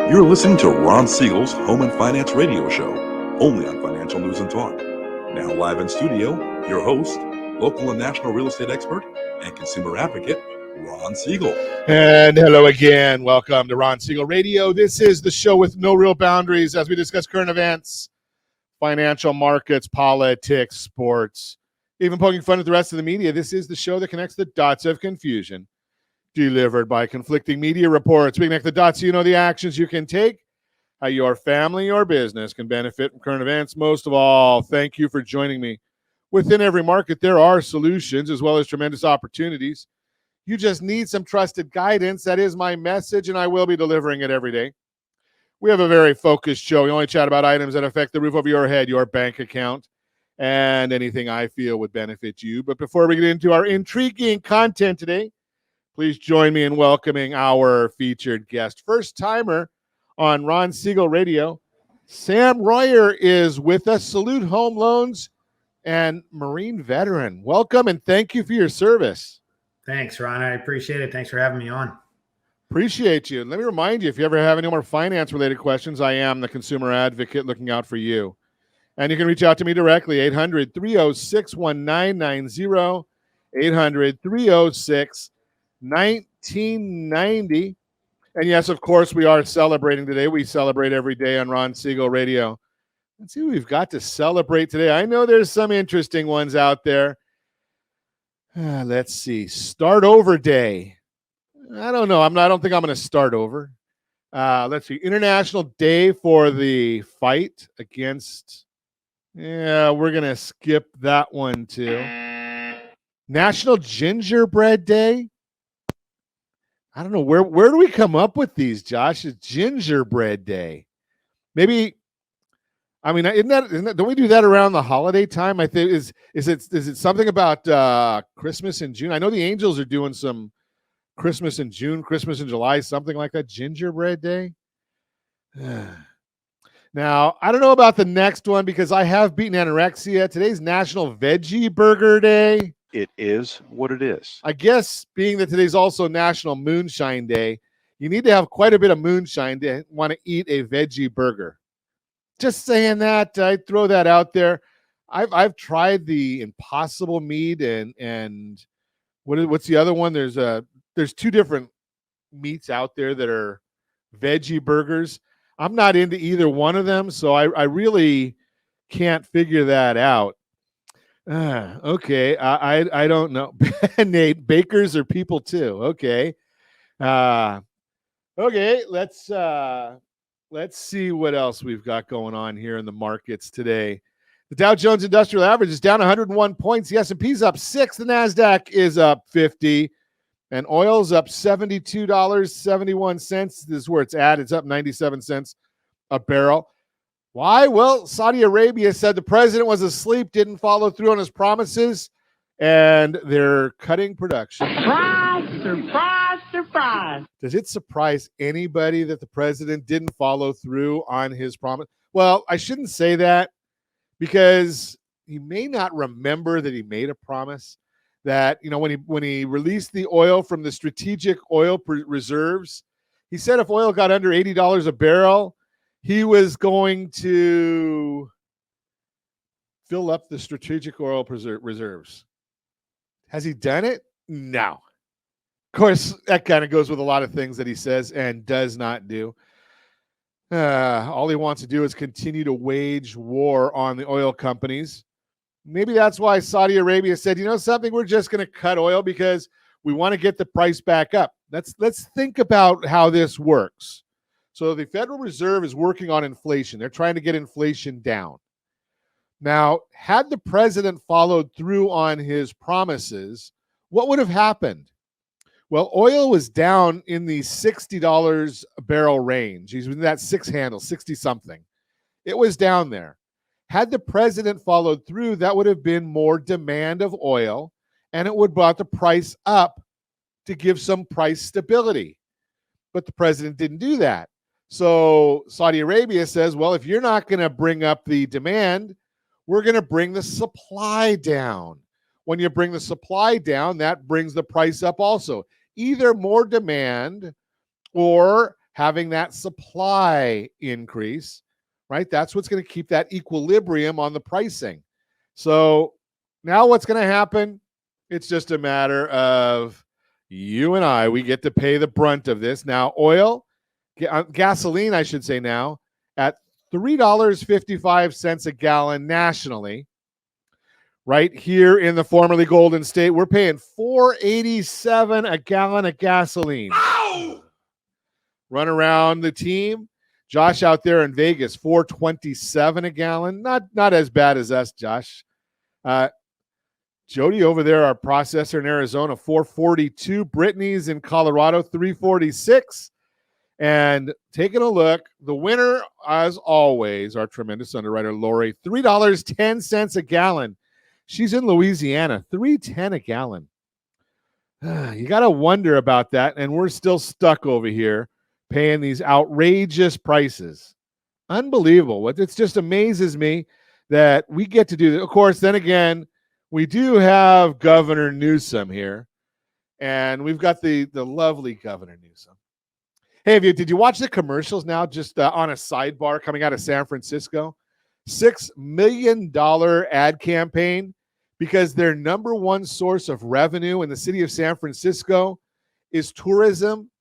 You're listening to Ron Siegel's Home and Finance Radio Show, only on Financial News and Talk. Now live in studio, your host, local and national real estate expert and consumer advocate, Ron Siegel. And hello again. Welcome to Ron Siegel Radio. This is the show with no real boundaries as we discuss current events, financial markets, politics, sports, even poking fun at the rest of the media. This is the show that connects the dots of confusion, delivered by conflicting media reports. We connect the dots so you know the actions you can take, how your family or business can benefit from current events. Most of all, thank you for joining me. Within every market, there are solutions as well as tremendous opportunities. You just need some trusted guidance. That is my message, and I will be delivering it every day. We have a very focused show. We only chat about items that affect the roof over your head, your bank account, and anything I feel would benefit you. But before we get into our intriguing content today, please join me in welcoming our featured guest, first-timer on Ron Siegel Radio. Sam Royer is with us, Salute Home Loans and Marine veteran. Welcome and thank you for your service. Thanks, Ron. I appreciate it. Thanks for having me on. Appreciate you. And let me remind you, if you ever have any more finance-related questions, I am the consumer advocate looking out for you. And you can reach out to me directly, 800-306-1990, 800-306-1990. And yes, of course, we are celebrating today. We celebrate every day on Ron Siegel Radio. Let's see what we've got to celebrate today. I know there's some interesting ones out there. Let's see. Start over day. I don't know. I don't think I'm going to start over. Let's see. International Day for the fight against. Yeah, we're going to skip that one too. National Gingerbread Day. I don't know. Where do we come up with these, Josh? It's Gingerbread Day. Maybe. I mean, isn't that? Don't we do that around the holiday time? I think is it something about Christmas in June? I know the Angels are doing some Christmas in June, Christmas in July, something like that. Gingerbread Day. Now, I don't know about the next one because I have beaten anorexia. Today's National Veggie Burger Day. It is what it is. I guess being that today's also National Moonshine Day, you need to have quite a bit of moonshine to want to eat a veggie burger. Just saying that, I throw that out there. I've tried the Impossible meat and what's the other one? There's two different meats out there that are veggie burgers. I'm not into either one of them, so I really can't figure that out. Okay, I don't know. Nate, bakers are people too. Okay, okay. Let's see what else we've got going on here in the markets today. The Dow Jones Industrial Average is down 101 points. The S&P's up 6. The NASDAQ is up 50. And oil's up $72.71. This is where it's at. It's up 97 cents a barrel. Why? Well, Saudi Arabia said the president was asleep, didn't follow through on his promises, and they're cutting production. Surprise, surprise, surprise. Does it surprise anybody that the president didn't follow through on his promise? Well, I shouldn't say that because he may not remember that he made a promise that, you know, when he released the oil from the strategic oil reserves, he said if oil got under $80 a barrel, he was going to fill up the strategic oil reserves. Has he done it? No. Of course, that kind of goes with a lot of things that he says and does not do. All he wants to do is continue to wage war on the oil companies. Maybe that's why Saudi Arabia said, you know something, we're just going to cut oil because we want to get the price back up. Let's think about how this works. So the Federal Reserve is working on inflation. They're trying to get inflation down. Now, had the president followed through on his promises, what would have happened? Well, oil was down in the $60 a barrel range. He's in that six handle, 60 something. It was down there. Had the president followed through, that would have been more demand of oil, and it would have brought the price up to give some price stability. But the president didn't do that. So Saudi Arabia says, well, if you're not going to bring up the demand, we're going to bring the supply down. When you bring the supply down, that brings the price up also. Either more demand or having that supply increase, right? That's what's going to keep that equilibrium on the pricing. So now what's going to happen? It's just a matter of you and I, we get to pay the brunt of this. Now, gasoline, I should say now, at $3.55 a gallon nationally. Right here in the formerly Golden State, we're paying $4.87 a gallon of gasoline. Ow! Run around the team. Josh out there in Vegas, $4.27 a gallon. Not as bad as us, Josh. Jody over there, our processor in Arizona, $4.42. Brittany's in Colorado, $3.46. And taking a look, the winner, as always, our tremendous underwriter, Lori, $3.10 a gallon. She's in Louisiana, $3.10 a gallon. You got to wonder about that, and we're still stuck over here paying these outrageous prices. Unbelievable. It just amazes me that we get to do this. Of course, then again, we do have Governor Newsom here, and we've got the lovely Governor Newsom. Hey, did you watch the commercials now, just on a sidebar coming out of San Francisco? $6 million ad campaign because their number one source of revenue in the city of San Francisco is tourism,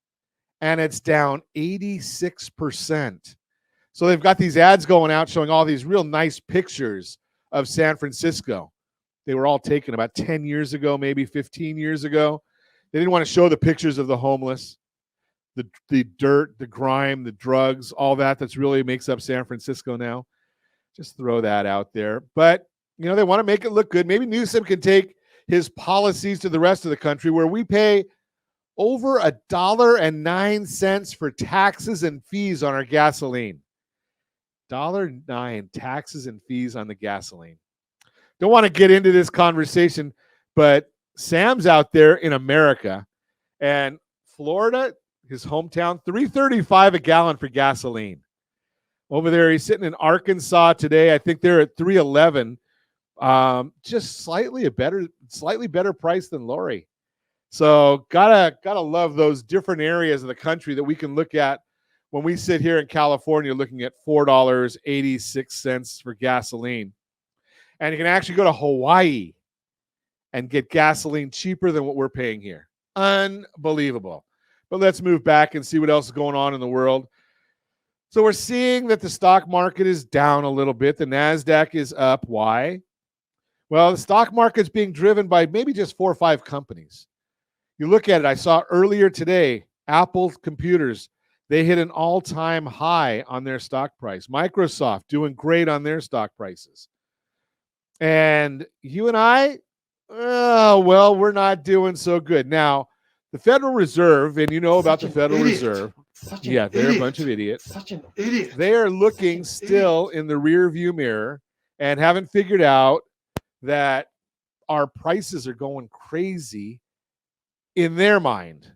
and it's down 86%. So they've got these ads going out showing all these real nice pictures of San Francisco. They were all taken about 10 years ago, maybe 15 years ago. They didn't want to show the pictures of the homeless, the dirt, the grime, the drugs, all that's really makes up San Francisco now. Just throw that out there. But, they want to make it look good. Maybe Newsom can take his policies to the rest of the country where we pay over $1.09 for taxes and fees on our gasoline. $1.09 taxes and fees on the gasoline. Don't want to get into this conversation, but Sam's out there in America, and Florida, his hometown, $3.35 a gallon for gasoline. Over there, he's sitting in Arkansas today. I think they're at $3.11. Just slightly better price than Lori. So gotta love those different areas of the country that we can look at when we sit here in California looking at $4.86 for gasoline. And you can actually go to Hawaii and get gasoline cheaper than what we're paying here. Unbelievable. But let's move back and see what else is going on in the world. So we're seeing that the stock market is down a little bit. The NASDAQ is up. Why? Well, the stock market's being driven by maybe just 4 or 5 companies. You look at it, I saw earlier today, Apple Computers, they hit an all-time high on their stock price. Microsoft doing great on their stock prices. And you and I, we're not doing so good. Now, the Federal Reserve, and you know about the Federal Reserve. Yeah, they're a bunch of idiots. Such an idiot. They are looking still in the rear view mirror and haven't figured out that our prices are going crazy in their mind.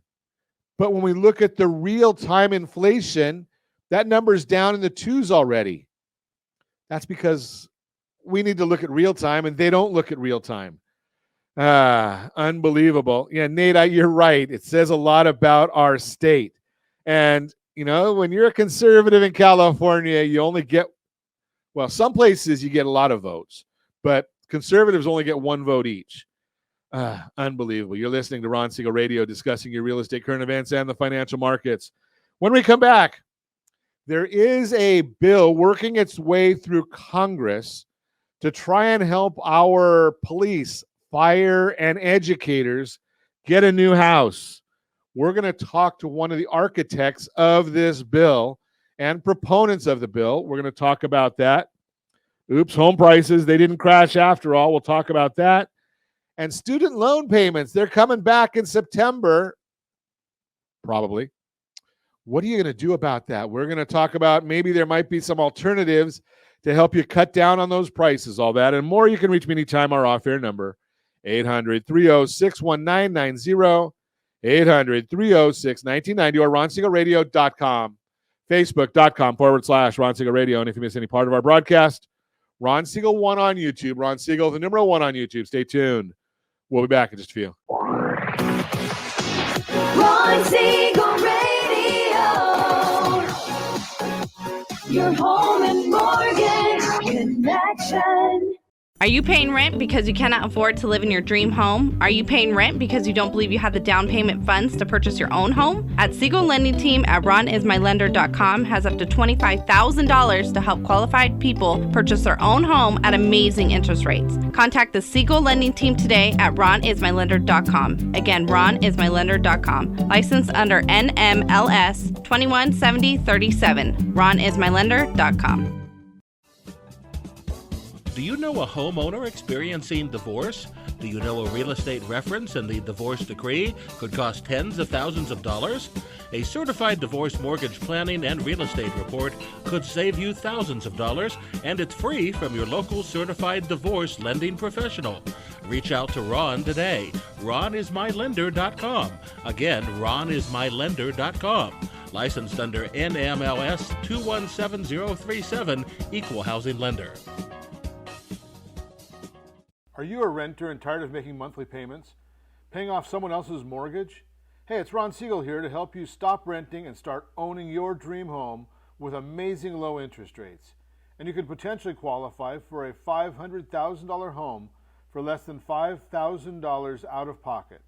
But when we look at the real-time inflation, that number is down in the 2s already. That's because we need to look at real time, and they don't look at real time. Unbelievable. Yeah, Nate, you're right. It says a lot about our state. And, when you're a conservative in California, you only get, some places you get a lot of votes, but conservatives only get 1 vote each. Unbelievable. You're listening to Ron Siegel Radio, discussing your real estate, current events, and the financial markets. When we come back, there is a bill working its way through Congress to try and help our police, fire, and educators get a new house. We're going to talk to one of the architects of this bill and proponents of the bill. We're going to talk about that. Oops, home prices, they didn't crash after all. We'll talk about that. And student loan payments, they're coming back in September, probably. What are you going to do about that? We're going to talk about maybe there might be some alternatives to help you cut down on those prices, all that, and more. You can reach me anytime. Our off-air number, 800-306-1990, 800-306-1990, or RonSiegelRadio.com, Facebook.com/Ron Siegel Radio. And if you miss any part of our broadcast, Ron Siegel 1 on YouTube. Ron Siegel, the number 1 on YouTube. Stay tuned. We'll be back in just a few. Ron Siegel Radio. Your home and mortgage connection. Are you paying rent because you cannot afford to live in your dream home? Are you paying rent because you don't believe you have the down payment funds to purchase your own home? At Siegel Lending Team at ronismylender.com has up to $25,000 to help qualified people purchase their own home at amazing interest rates. Contact the Siegel Lending Team today at ronismylender.com. Again, ronismylender.com. Licensed under NMLS 217037. ronismylender.com. Do you know a homeowner experiencing divorce? Do you know a real estate reference and the divorce decree could cost tens of thousands of dollars? A certified divorce mortgage planning and real estate report could save you thousands of dollars, and it's free from your local certified divorce lending professional. Reach out to Ron today. ronismylender.com. Again, ronismylender.com. Licensed under NMLS 217037, Equal Housing Lender. Are you a renter and tired of making monthly payments? Paying off someone else's mortgage? Hey, it's Ron Siegel here to help you stop renting and start owning your dream home with amazing low interest rates. And you could potentially qualify for a $500,000 home for less than $5,000 out of pocket.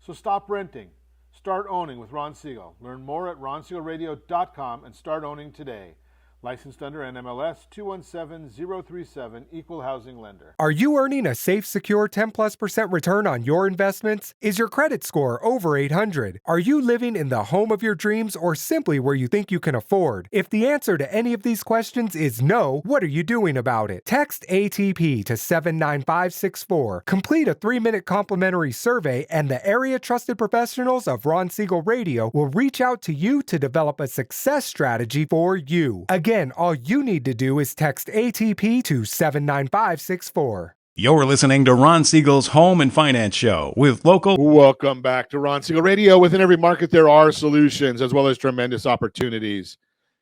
So stop renting. Start owning with Ron Siegel. Learn more at ronsiegelradio.com and start owning today. Licensed under NMLS 217037, Equal Housing Lender. Are you earning a safe, secure 10+% return on your investments? Is your credit score over 800? Are you living in the home of your dreams or simply where you think you can afford? If the answer to any of these questions is no, what are you doing about it? Text ATP to 79564. Complete a 3-minute complimentary survey, and the area trusted professionals of Ron Siegel Radio will reach out to you to develop a success strategy for you. Again, all you need to do is text ATP to 79564. You're listening to Ron Siegel's Home and Finance Show with local. Welcome back to Ron Siegel Radio. Within every market, there are solutions as well as tremendous opportunities.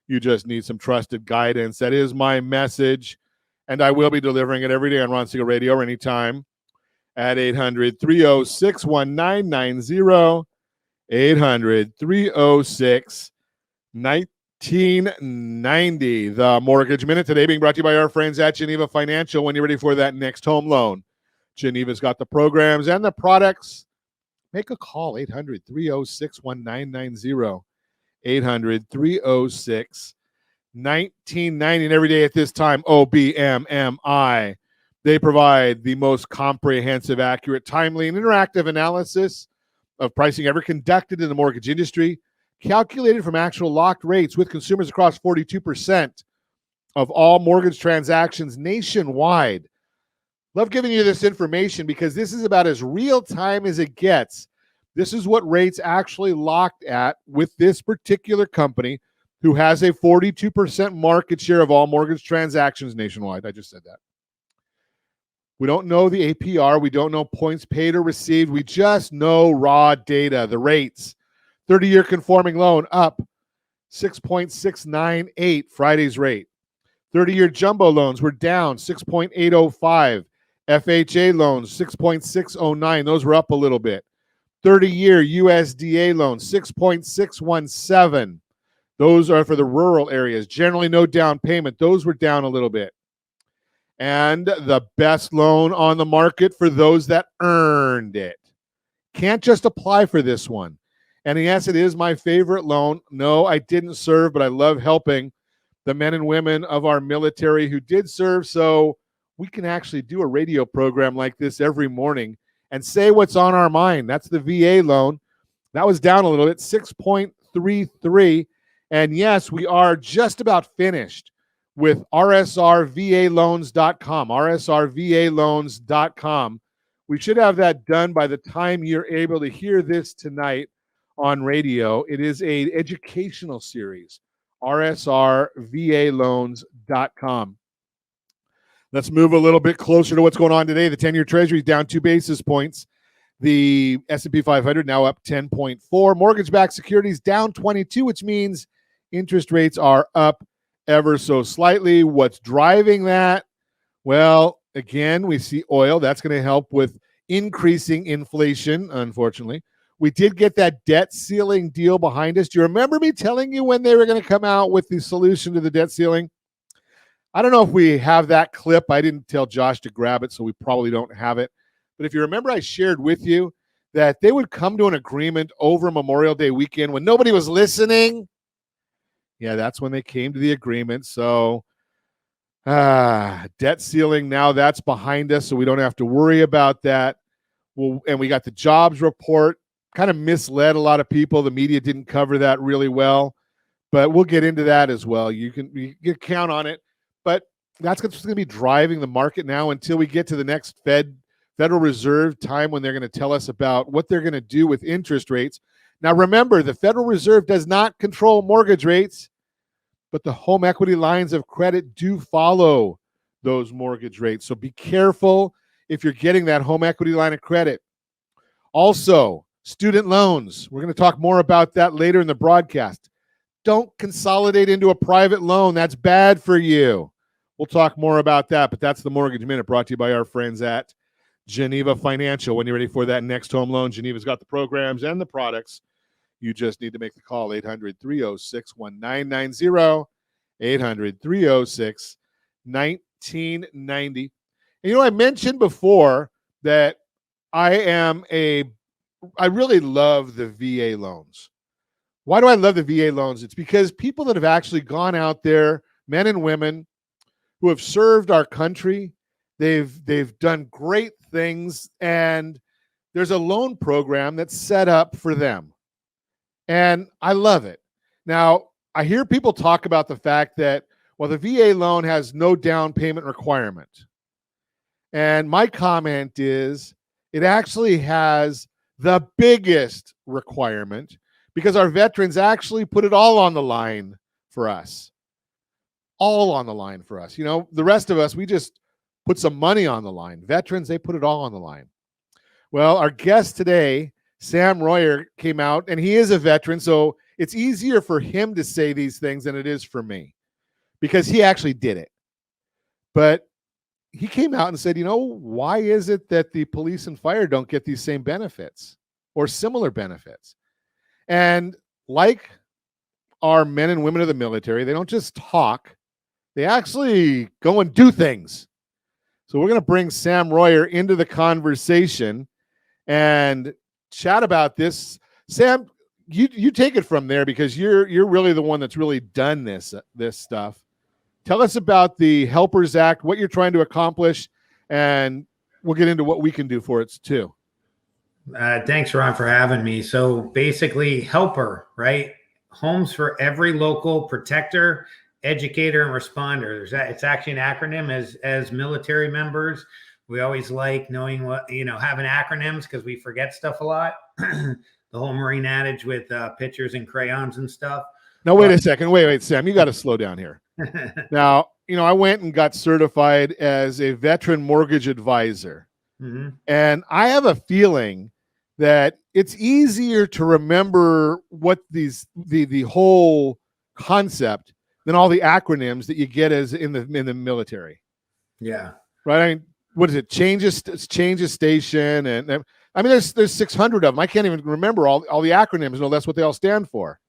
You just need some trusted guidance. That is my message, and I will be delivering it every day on Ron Siegel Radio or anytime at 800-306-1990, 800-306-1990. 1990. The Mortgage Minute today being brought to you by our friends at Geneva Financial. When you're ready for that next home loan, Geneva's got the programs and the products. Make a call, 800-306-1990, 800-306-1990. And every day at this time, OBMMI. They provide the most comprehensive, accurate, timely, and interactive analysis of pricing ever conducted in the mortgage industry, calculated from actual locked rates with consumers across 42% of all mortgage transactions nationwide. Love giving you this information because this is about as real time as it gets. This is what rates actually locked at with this particular company who has a 42% market share of all mortgage transactions nationwide. I just said that. We don't know the APR. We don't know points paid or received. We just know raw data, the rates. 30-year conforming loan up 6.698, Friday's rate. 30-year jumbo loans were down 6.805. FHA loans 6.609. Those were up a little bit. 30-year USDA loans 6.617. Those are for the rural areas. Generally no down payment. Those were down a little bit. And the best loan on the market for those that earned it. Can't just apply for this one. And yes, it is my favorite loan. No, I didn't serve, but I love helping the men and women of our military who did serve. So we can actually do a radio program like this every morning and say what's on our mind. That's the VA loan. That was down a little bit, 6.33. And yes, we are just about finished with rsrvaloans.com, rsrvaloans.com. We should have that done by the time you're able to hear this tonight on radio. It is an educational series, rsrvaloans.com. Let's move a little bit closer to what's going on today. The 10-year Treasury is down 2 basis points. The S&P 500 now up 10.4. Mortgage-backed securities down 22, which means interest rates are up ever so slightly. What's driving that? Well, again, we see oil. That's going to help with increasing inflation, unfortunately. We did get that debt ceiling deal behind us. Do you remember me telling you when they were going to come out with the solution to the debt ceiling? I don't know if we have that clip. I didn't tell Josh to grab it, so we probably don't have it. But if you remember, I shared with you that they would come to an agreement over Memorial Day weekend when nobody was listening. Yeah, that's when they came to the agreement. So debt ceiling, now that's behind us, so we don't have to worry about that. Well, and we got the jobs report. Kind of misled a lot of people. The media didn't cover that really well, but we'll get into that as well. You can count on it, but that's what's going to be driving the market now until we get to the next Federal Reserve time when they're going to tell us about what they're going to do with interest rates. Now, remember, the Federal Reserve does not control mortgage rates, but the home equity lines of credit do follow those mortgage rates. So be careful if you're getting that home equity line of credit. Also, student loans. We're going to talk more about that later in the broadcast. Don't consolidate into a private loan. That's bad for you. We'll talk more about that, but that's the Mortgage Minute brought to you by our friends at Geneva Financial. When you're ready for that next home loan, Geneva's got the programs and the products. You just need to make the call, 800-306-1990, 800-306-1990. And, I mentioned before that I really love the VA loans. Why do I love the VA loans? It's because people that have actually gone out there, men and women who have served our country, they've done great things, and there's a loan program that's set up for them. And I love it. Now, I hear people talk about the fact that, well, the VA loan has no down payment requirement. And my comment is it actually has the biggest requirement because our veterans actually put it all on the line for us. All on the line for us. The rest of us, we just put some money on the line. Veterans, they put it all on the line. Well, our guest today, Sam Royer, came out, and he is a veteran, so it's easier for him to say these things than it is for me because he actually did it. But he came out and said, why is it that the police and fire don't get these same benefits or similar benefits? And like our men and women of the military, they don't just talk, they actually go and do things. So we're going to bring Sam Royer into the conversation and chat about this. Sam, you take it from there because you're really the one that's really done this stuff. Tell us about the Helpers Act, what you're trying to accomplish, and we'll get into what we can do for it too. Thanks, Ron, for having me. So basically, Helper, right? Homes for every local protector, educator, and responder. It's actually an acronym. As military members, we always like knowing what, having acronyms because we forget stuff a lot. The whole Marine adage with pictures and crayons and stuff. Now, wait a second. Wait, Sam, you got to slow down here. Now, I went and got certified as a veteran mortgage advisor. Mm-hmm. And I have a feeling that it's easier to remember what the whole concept than all the acronyms that you get as in the military. Yeah. Right. I mean, what is it? Changes station. And I mean, there's 600 of them. I can't even remember all the acronyms. No, that's what they all stand for.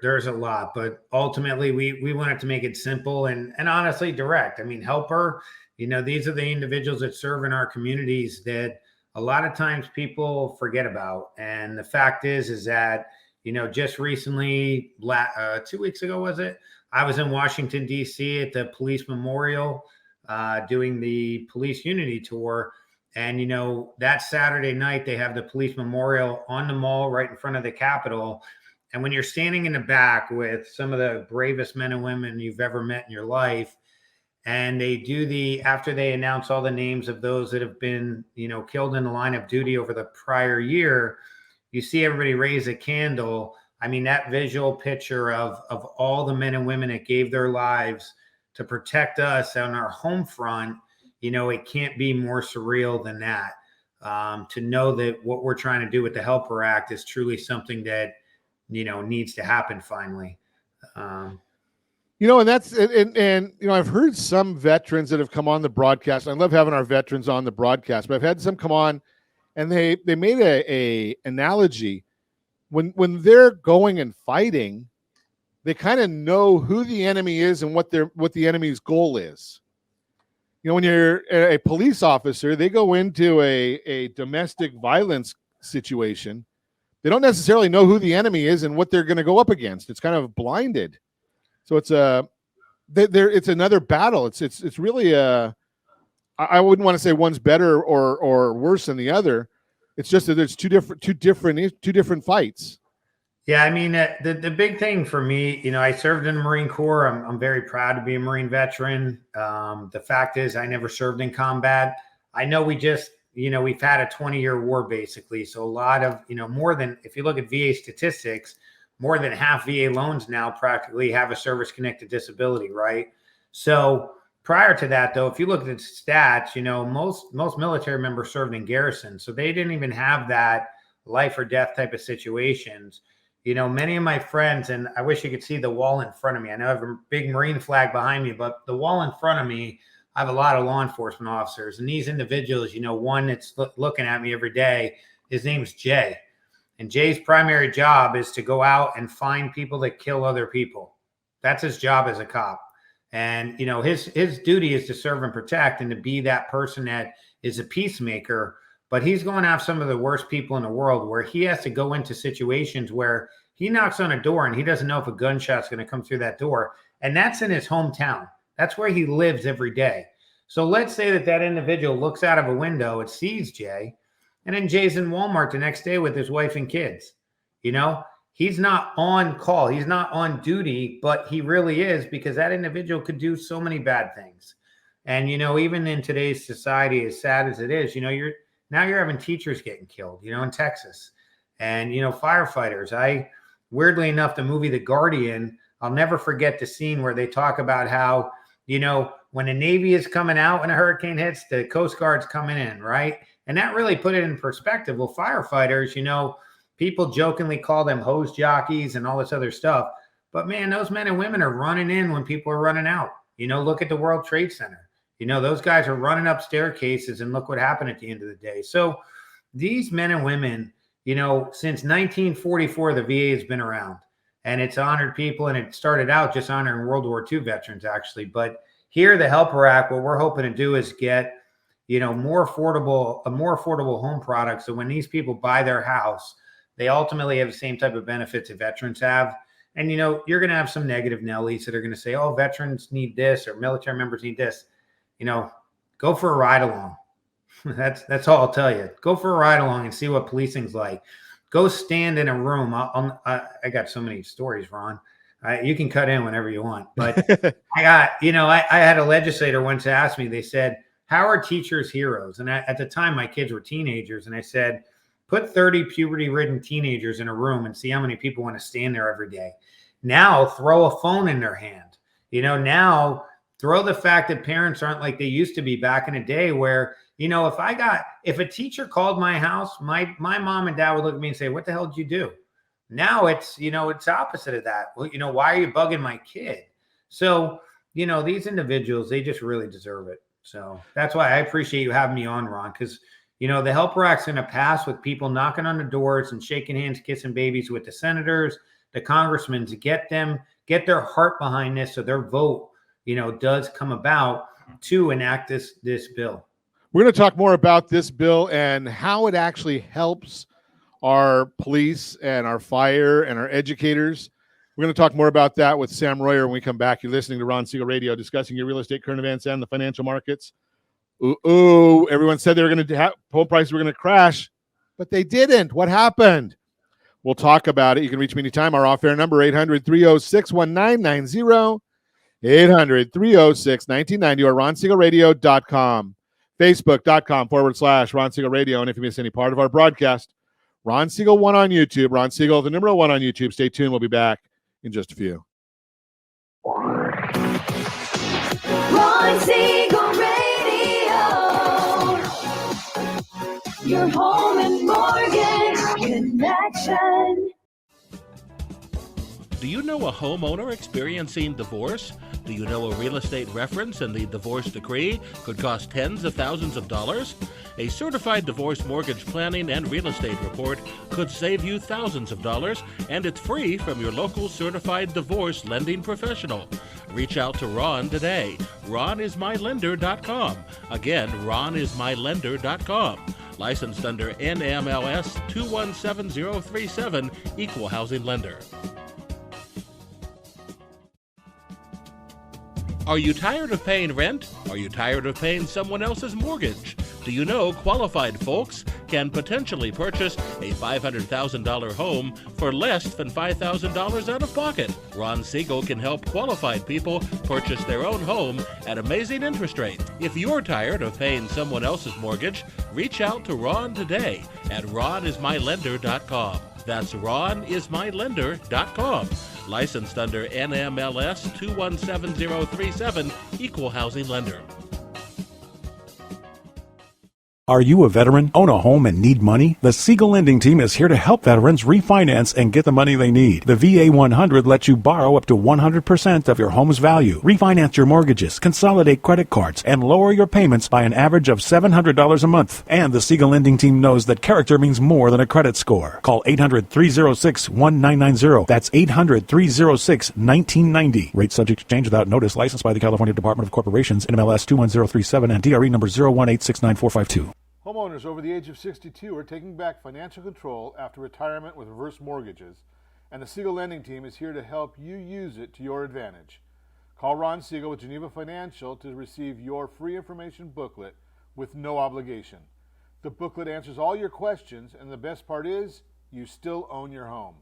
There's a lot, but ultimately we wanted to make it simple and honestly direct. I mean, Helper, these are the individuals that serve in our communities that a lot of times people forget about. And the fact is that, just recently, 2 weeks ago, was it? I was in Washington, D.C. at the Police Memorial doing the Police Unity Tour. And, that Saturday night, they have the Police Memorial on the mall right in front of the Capitol. And when you're standing in the back with some of the bravest men and women you've ever met in your life, and they after they announce all the names of those that have been, killed in the line of duty over the prior year, you see everybody raise a candle. I mean, that visual picture of all the men and women that gave their lives to protect us on our home front, it can't be more surreal than that. To know that what we're trying to do with the Helper Act is truly something that, needs to happen finally. And that's, and I've heard some veterans that have come on the broadcast. I love having our veterans on the broadcast, but I've had some come on and they made a analogy when they're going and fighting, they kind of know who the enemy is and what the enemy's goal is. You know, when you're a police officer, they go into a domestic violence situation. They don't necessarily know who the enemy is and what they're going to go up against. It's kind of blinded. So it's it's another battle. It's really I wouldn't want to say one's better or worse than the other. It's just that there's two different fights. Yeah, I mean, the big thing for me, you know, I served in the Marine Corps. I'm very proud to be a Marine veteran. The fact is, I never served in combat. I know we've had a 20-year war basically. So a lot of, more than, if you look at VA statistics, more than half VA loans now practically have a service-connected disability, right? So prior to that, though, if you look at the stats, most military members served in garrison. So they didn't even have that life or death type of situations. Many of my friends, and I wish you could see the wall in front of me. I know I have a big Marine flag behind me, but the wall in front of me, I have a lot of law enforcement officers. And these individuals, one that's looking at me every day, his name's Jay. And Jay's primary job is to go out and find people that kill other people. That's his job as a cop. And, his duty is to serve and protect and to be that person that is a peacemaker. But he's going to have some of the worst people in the world where he has to go into situations where he knocks on a door and he doesn't know if a gunshot's going to come through that door. And that's in his hometown. That's where he lives every day. So let's say that individual looks out of a window and sees Jay, and then Jay's in Walmart the next day with his wife and kids. He's not on call. He's not on duty, but he really is, because that individual could do so many bad things. And, even in today's society, as sad as it is, you're having teachers getting killed, in Texas, and, firefighters. Weirdly enough, the movie The Guardian, I'll never forget the scene where they talk about how, when the Navy is coming out when a hurricane hits, the Coast Guard's coming in, right? And that really put it in perspective. Well, firefighters, people jokingly call them hose jockeys and all this other stuff. But man, those men and women are running in when people are running out. Look at the World Trade Center. Those guys are running up staircases, and look what happened at the end of the day. So these men and women, since 1944, the VA has been around, and it's honored people. And it started out just honoring World War II veterans, actually. But here, the Helper Act, what we're hoping to do is get, more affordable home product. So when these people buy their house, they ultimately have the same type of benefits that veterans have. And, you're going to have some negative Nellies that are going to say, oh, veterans need this, or military members need this. Go for a ride along. That's all I'll tell you. Go for a ride along and see what policing's like. Go stand in a room. I got so many stories, Ron. You can cut in whenever you want. But I had a legislator once ask me, they said, how are teachers heroes? And at the time, my kids were teenagers. And I said, put 30 puberty-ridden teenagers in a room and see how many people want to stand there every day. Now, throw a phone in their hand. Now, throw the fact that parents aren't like they used to be back in the day where, if a teacher called my house, my mom and dad would look at me and say, what the hell did you do? Now it's opposite of that. Well, why are you bugging my kid? So, these individuals, they just really deserve it. So that's why I appreciate you having me on, Ron, because, the Helper Act's going to pass with people knocking on the doors and shaking hands, kissing babies with the senators, the congressmen, to get their heart behind this so their vote, does come about to enact this bill. We're going to talk more about this bill and how it actually helps our police and our fire and our educators. We're going to talk more about that with Sam Royer when we come back. You're listening to Ron Siegel Radio, discussing your real estate current events and the financial markets. Everyone said they were going to have home prices were going to crash, but they didn't. What happened? We'll talk about it. You can reach me anytime. Our off-air number, 800-306-1990, 800-306-1990, or RonSiegelRadio.com, Facebook.com/Ron Siegel Radio. And if you miss any part of our broadcast, Ron Siegel 1 on YouTube. Ron Siegel, the number 1 on YouTube. Stay tuned. We'll be back in just a few. Ron Siegel Radio, your home and mortgage connection. Do you know a homeowner experiencing divorce? Do you know a real estate reference and the divorce decree could cost tens of thousands of dollars? A certified divorce mortgage planning and real estate report could save you thousands of dollars, and it's free from your local certified divorce lending professional. Reach out to Ron today. RonIsMyLender.com. Again, RonIsMyLender.com. Licensed under NMLS 217037, Equal Housing Lender. Are you tired of paying rent? Are you tired of paying someone else's mortgage? Do you know qualified folks can potentially purchase a $500,000 home for less than $5,000 out of pocket? Ron Siegel can help qualified people purchase their own home at amazing interest rates. If you're tired of paying someone else's mortgage, reach out to Ron today at RonIsMyLender.com. That's RonIsMyLender.com. Licensed under NMLS 217037, Equal Housing Lender. Are you a veteran, own a home, and need money? The Siegel Lending Team is here to help veterans refinance and get the money they need. The VA 100 lets you borrow up to 100% of your home's value, refinance your mortgages, consolidate credit cards, and lower your payments by an average of $700 a month. And the Siegel Lending Team knows that character means more than a credit score. Call 800-306-1990. That's 800-306-1990. Rate subject to change without notice. Licensed by the California Department of Corporations, NMLS 21037, and DRE number 018694452. Homeowners over the age of 62 are taking back financial control after retirement with reverse mortgages, and the Siegel Lending Team is here to help you use it to your advantage. Call Ron Siegel with Geneva Financial to receive your free information booklet with no obligation. The booklet answers all your questions, and the best part is, you still own your home.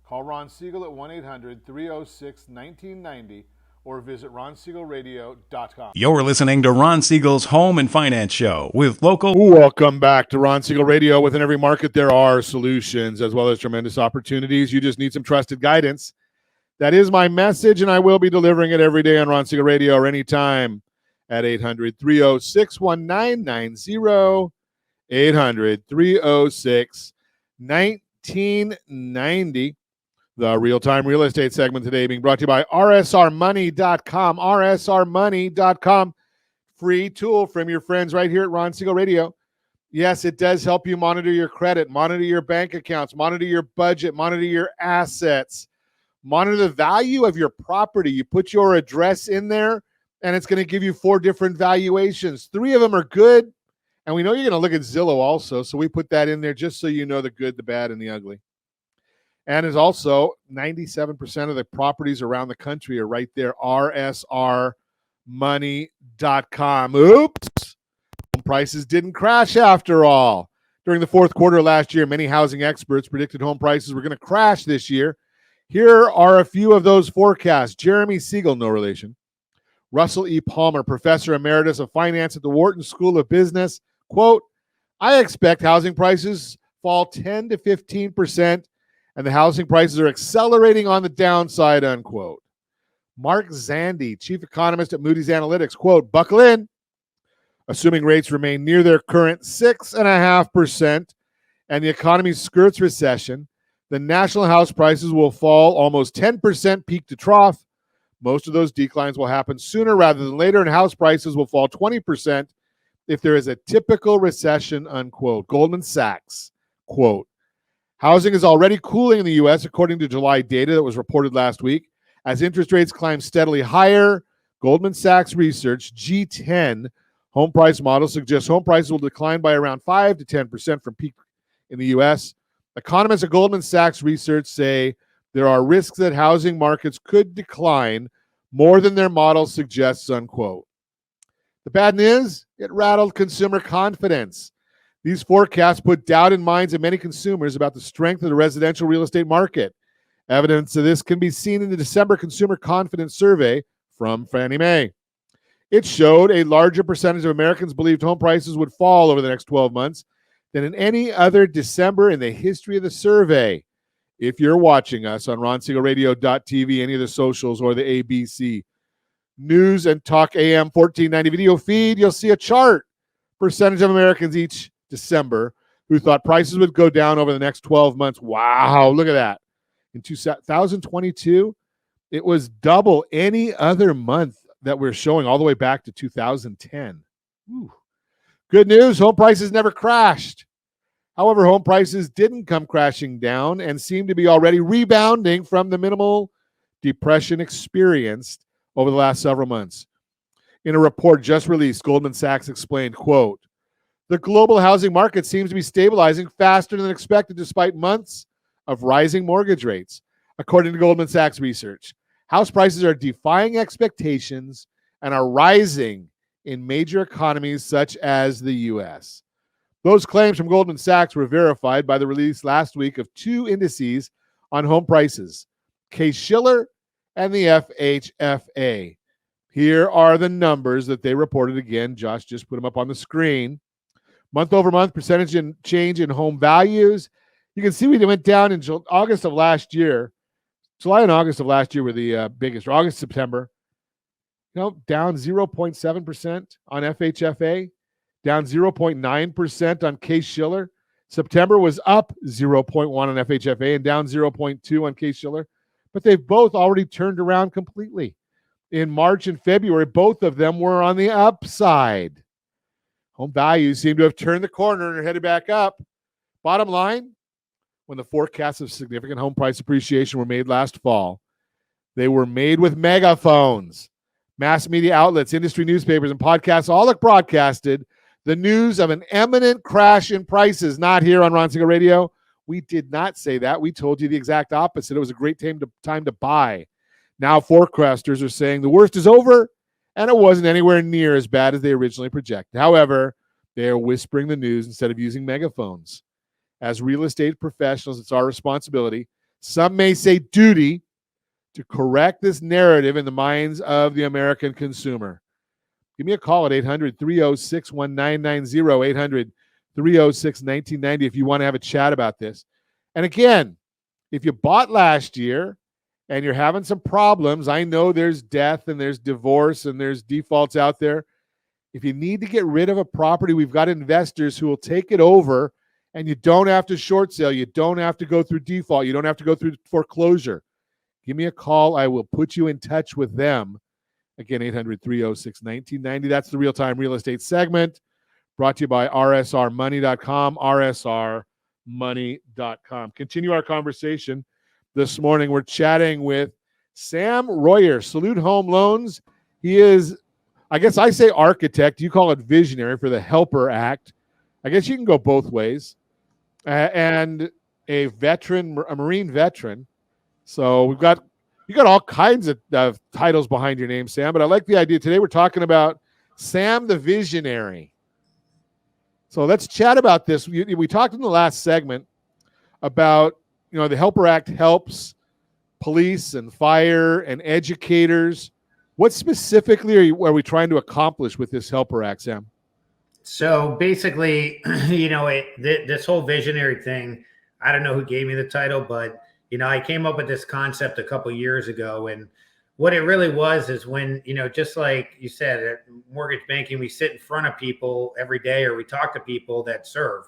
Call Ron Siegel at 1-800-306-1990 or visit ronsiegelradio.com. You're listening to Ron Siegel's Home and Finance Show with local... Welcome back to Ron Siegel Radio. Within every market, there are solutions as well as tremendous opportunities. You just need some trusted guidance. That is my message, and I will be delivering it every day on Ron Siegel Radio or anytime at 800-306-1990, 800-306-1990. The real-time real estate segment today being brought to you by rsrmoney.com, rsrmoney.com. Free tool from your friends right here at Ron Siegel Radio. Yes, it does help you monitor your credit, monitor your bank accounts, monitor your budget, monitor your assets, monitor the value of your property. You put your address in there, and it's going to give you 4 different valuations. 3 of them are good, and we know you're going to look at Zillow also, so we put that in there just so you know the good, the bad, and the ugly. And is also 97% of the properties around the country are right there, rsrmoney.com. Oops, home prices didn't crash after all. During the fourth quarter of last year, many housing experts predicted home prices were going to crash this year. Here are a few of those forecasts. Jeremy Siegel, no relation. Russell E. Palmer, professor emeritus of finance at the Wharton School of Business, quote, I expect housing prices fall 10 to 15%. And the housing prices are accelerating on the downside, unquote. Mark Zandi, chief economist at Moody's Analytics, quote, buckle in. Assuming rates remain near their current 6.5% and the economy skirts recession, the national house prices will fall almost 10% peak to trough. Most of those declines will happen sooner rather than later, and house prices will fall 20% if there is a typical recession, unquote. Goldman Sachs, quote, housing is already cooling in the U.S., according to July data that was reported last week. As interest rates climb steadily higher, Goldman Sachs research G10 home price model suggests home prices will decline by around 5 to 10% from peak in the U.S. Economists at Goldman Sachs research say there are risks that housing markets could decline more than their model suggests, unquote. The bad news, it rattled consumer confidence. These forecasts put doubt in minds of many consumers about the strength of the residential real estate market. Evidence of this can be seen in the December Consumer Confidence Survey from Fannie Mae. It showed a larger percentage of Americans believed home prices would fall over the next 12 months than in any other December in the history of the survey. If you're watching us on RonSiegelRadio.tv, any of the socials, or the ABC News and Talk AM 1490 video feed, you'll see a chart. Percentage of Americans each December who thought prices would go down over the next 12 months. Wow, look at that. In 2022, it was double any other month that we're showing all the way back to 2010. Ooh. Good news, home prices never crashed. However, home prices didn't come crashing down and seem to be already rebounding from the minimal depression experienced over the last several months. In a report just released, Goldman Sachs explained, quote, the global housing market seems to be stabilizing faster than expected despite months of rising mortgage rates. According to Goldman Sachs research, house prices are defying expectations and are rising in major economies such as the U.S. Those claims from Goldman Sachs were verified by the release last week of two indices on home prices, Case-Shiller and the FHFA. Here are the numbers that they reported again. Josh just put them up on the screen. Month over month percentage in change in home values. You can see we went down in August of last year. July and August of last year were the biggest. August, September. Down 0.7% on FHFA, down 0.9% on Case-Shiller. September was up 0.1 on FHFA and down 0.2 on Case-Shiller. But they've both already turned around completely. In March and February, both of them were on the upside. Home values seem to have turned the corner and are headed back up. Bottom line, when the forecasts of significant home price appreciation were made last fall, they were made with megaphones. Mass media outlets, industry newspapers, and podcasts all have broadcasted the news of an imminent crash in prices. Not here on Ron Siegel Radio. We did not say that. We told you the exact opposite. It was a great time to buy. Now forecasters are saying the worst is over, and it wasn't anywhere near as bad as they originally projected. However, they are whispering the news instead of using megaphones. As real estate professionals, it's our responsibility, some may say duty, to correct this narrative in the minds of the American consumer. Give me a call at 800-306-1990, 800-306-1990 if you want to have a chat about this. And again, if you bought last year and you're having some problems, I know there's death and there's divorce and there's defaults out there. If you need to get rid of a property, we've got investors who will take it over, and you don't have to short sale. You don't have to go through default. You don't have to go through foreclosure. Give me a call. I will put you in touch with them. Again, 800-306-1990. That's the Real-Time Real Estate segment brought to you by rsrmoney.com, rsrmoney.com. Continue our conversation this morning. We're chatting with Sam Royer, Salute Home Loans. He is, I guess I say architect. You call it visionary for the Helper Act. I guess you can go both ways. And a veteran, a Marine veteran. So you got all kinds of titles behind your name, Sam. But I like the idea. Today we're talking about Sam the Visionary. So let's chat about this. We talked in the last segment about, the Helper Act helps police and fire and educators. What specifically are we trying to accomplish with this Helper Act, Sam? So basically, this whole visionary thing, I don't know who gave me the title, but I came up with this concept a couple of years ago, and what it really was is when, just like you said, at mortgage banking, we sit in front of people every day, or we talk to people that serve.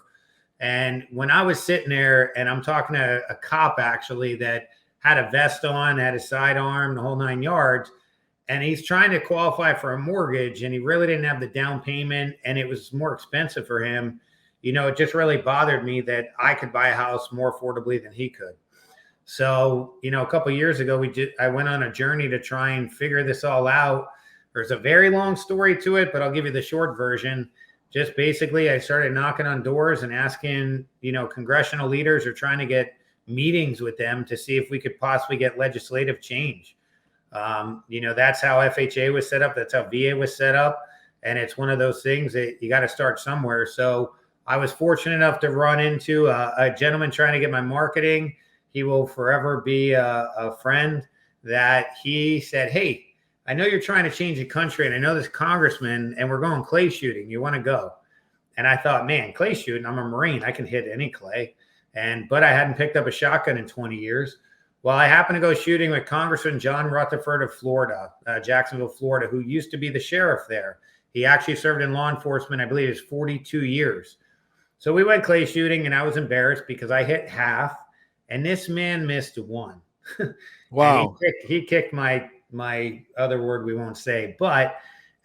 And when I was sitting there and I'm talking to a cop actually that had a vest on, had a sidearm, the whole 9 yards, and he's trying to qualify for a mortgage, and he really didn't have the down payment, and it was more expensive for him. It just really bothered me that I could buy a house more affordably than he could. So, a couple of years ago, I went on a journey to try and figure this all out. There's a very long story to it, but I'll give you the short version. Just basically, I started knocking on doors and asking, congressional leaders, or trying to get meetings with them to see if we could possibly get legislative change. That's how FHA was set up. That's how VA was set up. And it's one of those things that you got to start somewhere. So I was fortunate enough to run into a gentleman trying to get my marketing. He will forever be a friend, that he said, hey, I know you're trying to change the country, and I know this congressman, and we're going clay shooting. You want to go? And I thought, man, clay shooting, I'm a Marine. I can hit any clay. But I hadn't picked up a shotgun in 20 years. Well, I happened to go shooting with Congressman John Rutherford of Florida, Jacksonville, Florida, who used to be the sheriff there. He actually served in law enforcement, I believe it was 42 years. So we went clay shooting, and I was embarrassed because I hit half. and this man missed one. Wow. And he kicked my other word we won't say. But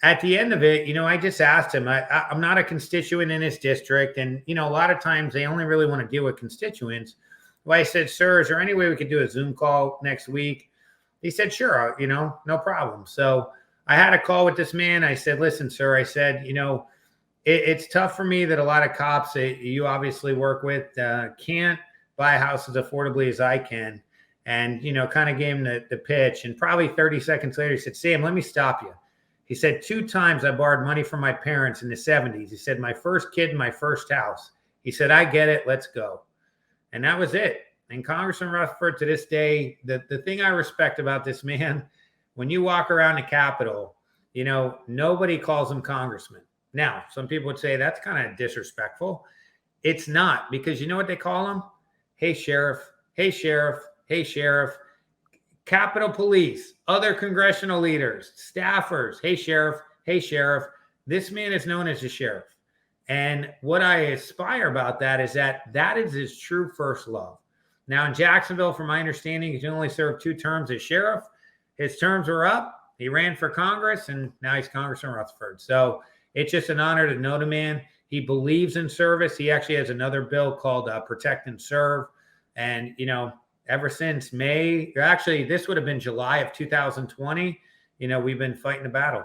at the end of it, I just asked him, I'm not a constituent in his district. And, a lot of times they only really want to deal with constituents. Well, I said, sir, is there any way we could do a Zoom call next week? He said, sure, no problem. So I had a call with this man. I said, listen, sir, I said, it's tough for me that a lot of cops that you obviously work with can't buy a house as affordably as I can. And, kind of gave him the pitch. And probably 30 seconds later, he said, Sam, let me stop you. He said, 2 times I borrowed money from my parents in the 70s. He said, my first kid, my first house. He said, I get it. Let's go. And that was it. And Congressman Rutherford, to this day, the thing I respect about this man, when you walk around the Capitol, nobody calls him congressman. Now, some people would say that's kind of disrespectful. It's not, because you know what they call him? Hey, sheriff. Hey, sheriff. Hey, sheriff. Capitol Police, other congressional leaders, staffers. Hey, sheriff. Hey, sheriff. This man is known as the sheriff. And what I aspire about that is that is his true first love. Now, in Jacksonville, from my understanding, he only served 2 terms as sheriff. His terms were up. He ran for Congress, and now he's Congressman Rutherford. So it's just an honor to know the man. He believes in service. He actually has another bill called Protect and Serve. And, ever since this would have been July of 2020, we've been fighting the battle.